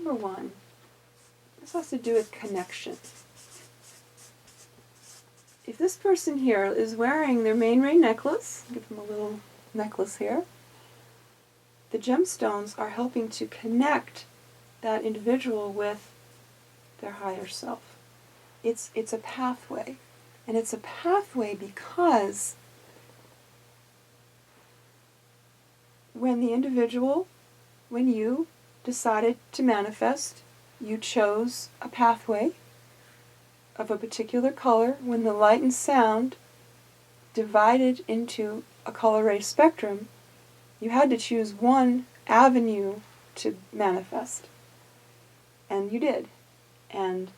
Number 1, this has to do with connection. If this person here is wearing their main ray necklace, give them a little necklace here, the gemstones are helping to connect that individual with their higher self. It's a pathway. And it's a pathway because when you decided to manifest, you chose a pathway of a particular color. When the light and sound divided into a color ray spectrum, you had to choose one avenue to manifest. And you did. And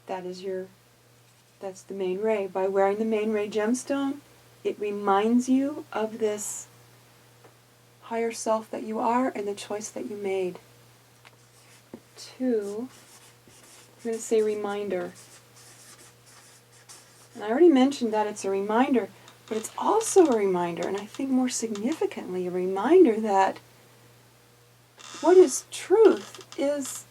that's the main ray. By wearing the main ray gemstone, it reminds you of this higher self that you are and the choice that you made. 2, I'm going to say reminder. And I already mentioned that it's a reminder, but it's also a reminder, and I think more significantly, a reminder that what is truth is,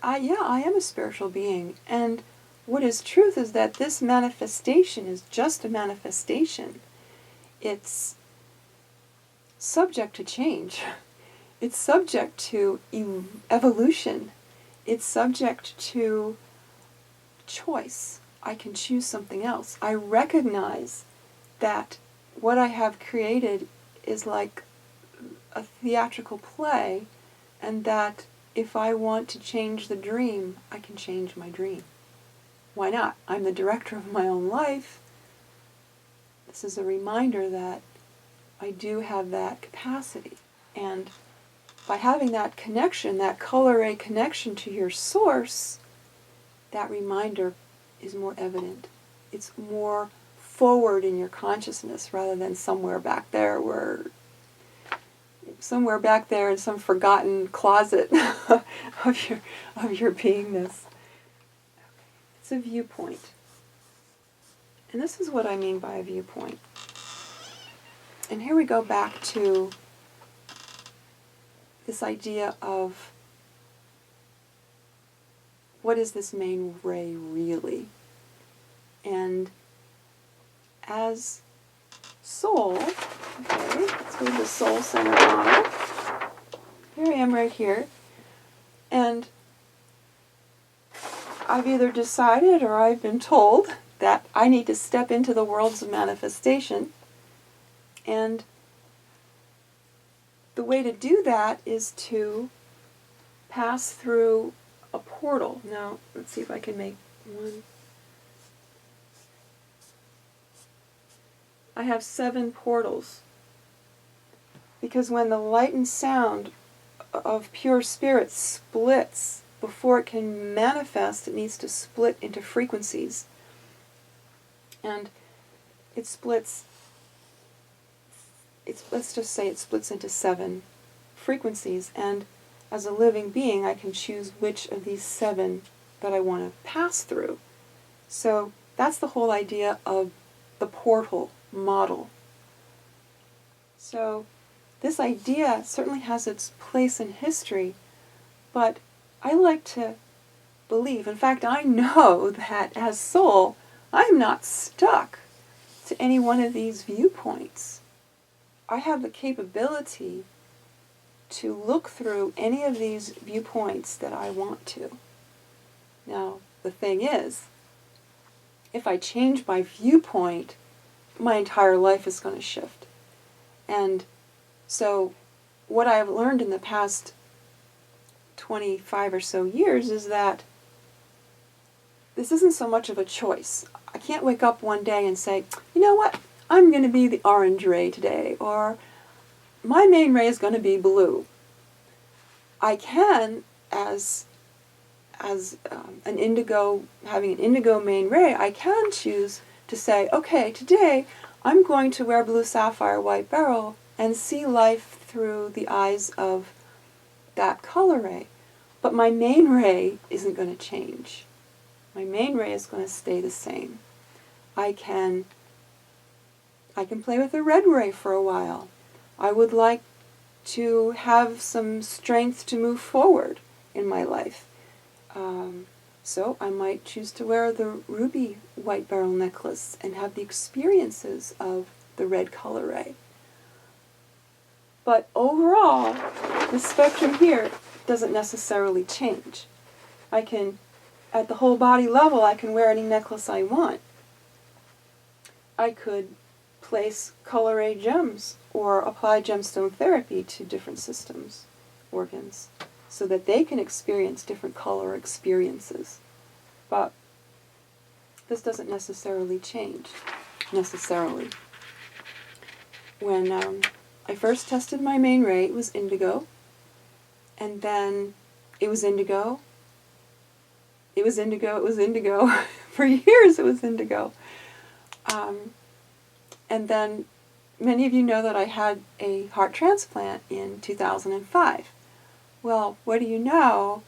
I am a spiritual being, and what is truth is that this manifestation is just a manifestation. It's subject to change. It's subject to evolution. It's subject to choice. I can choose something else. I recognize that what I have created is like a theatrical play, and that if I want to change the dream, I can change my dream. Why not? I'm the director of my own life. This is a reminder that I do have that capacity. And by having that connection, that color ray connection to your source, that reminder is more evident. It's more forward in your consciousness rather than somewhere back there in some forgotten closet of your beingness. It's a viewpoint. And this is what I mean by a viewpoint. And here we go back to this idea of what is this main ray really? And as soul, okay, let's go to the soul center model. Here I am right here. And I've either decided or I've been told that I need to step into the worlds of manifestation. And the way to do that is to pass through a portal. Now, let's see if I can make one. I have 7 portals. Because when the light and sound of pure spirit splits, before it can manifest, it needs to split into frequencies. And it splits, let's just say it splits into 7 frequencies. And as a living being, I can choose which of these 7 that I want to pass through. So that's the whole idea of the portal model. So this idea certainly has its place in history, but I like to believe, in fact I know that as soul, I'm not stuck to any one of these viewpoints. I have the capability to look through any of these viewpoints that I want to. Now, the thing is, if I change my viewpoint, my entire life is going to shift. And so what I've learned in the past 25 or so years is that this isn't so much of a choice. I can't wake up one day and say, you know what, I'm going to be the orange ray today, or my main ray is going to be blue. I can, as an indigo, having an indigo main ray, I can choose to say, okay, today I'm going to wear blue sapphire white beryl and see life through the eyes of that color ray. But my main ray isn't going to change. My main ray is going to stay the same. I can play with the red ray for a while. I would like to have some strength to move forward in my life. So I might choose to wear the ruby white beryl necklace and have the experiences of the red color ray. But overall, the spectrum here doesn't necessarily change. I can, at the whole body level, I can wear any necklace I want. I could place color ray gems or apply gemstone therapy to different systems, organs, so that they can experience different color experiences. But this doesn't necessarily change, necessarily. When I first tested my main ray, it was indigo, and then it was indigo, it was indigo, it was indigo. For years it was indigo. And then many of you know that I had a heart transplant in 2005. Well, what do you know?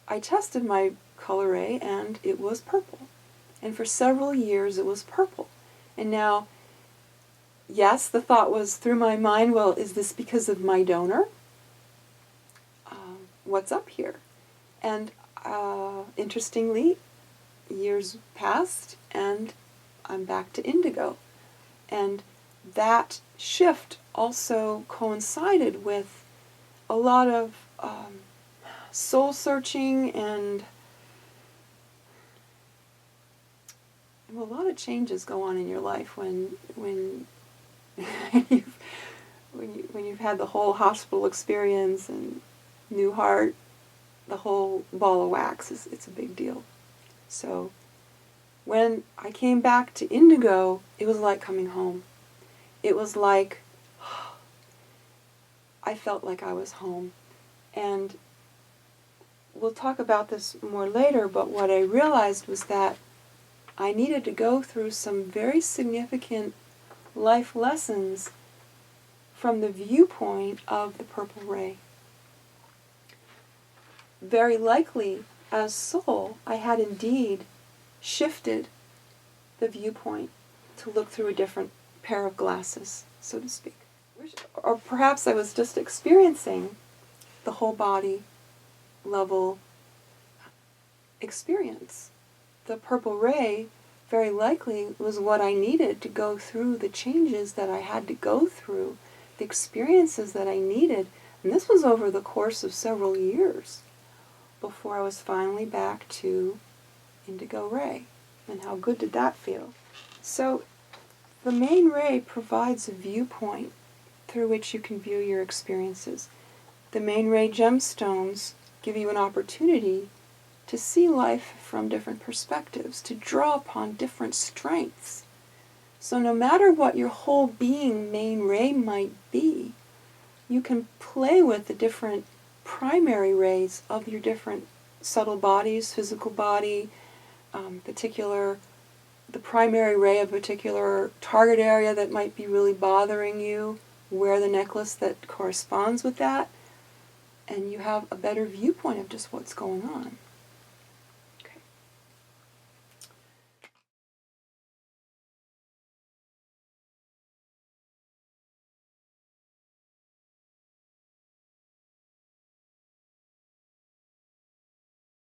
I tested my color ray and it was purple. And for several years it was purple. And now, yes, the thought was through my mind, well, is this because of my donor? What's up here? And interestingly, years passed and I'm back to indigo. And that shift also coincided with a lot of soul searching and a lot of changes go on in your life when you've had the whole hospital experience and new heart, the whole ball of wax. It's a big deal. So when I came back to indigo, it was like coming home. It was like I felt like I was home. And we'll talk about this more later, but what I realized was that I needed to go through some very significant life lessons from the viewpoint of the purple ray. Very likely, as soul, I had indeed shifted the viewpoint to look through a different pair of glasses, so to speak. Or perhaps I was just experiencing the whole body level experience. The purple ray very likely was what I needed to go through the changes that I had to go through, the experiences that I needed. And this was over the course of several years before I was finally back to indigo ray. And how good did that feel? So the main ray provides a viewpoint through which you can view your experiences. The main ray gemstones give you an opportunity to see life from different perspectives, to draw upon different strengths. So no matter what your whole being main ray might be, you can play with the different primary rays of your different subtle bodies, physical body, the primary ray of a particular target area that might be really bothering you, wear the necklace that corresponds with that, and you have a better viewpoint of just what's going on.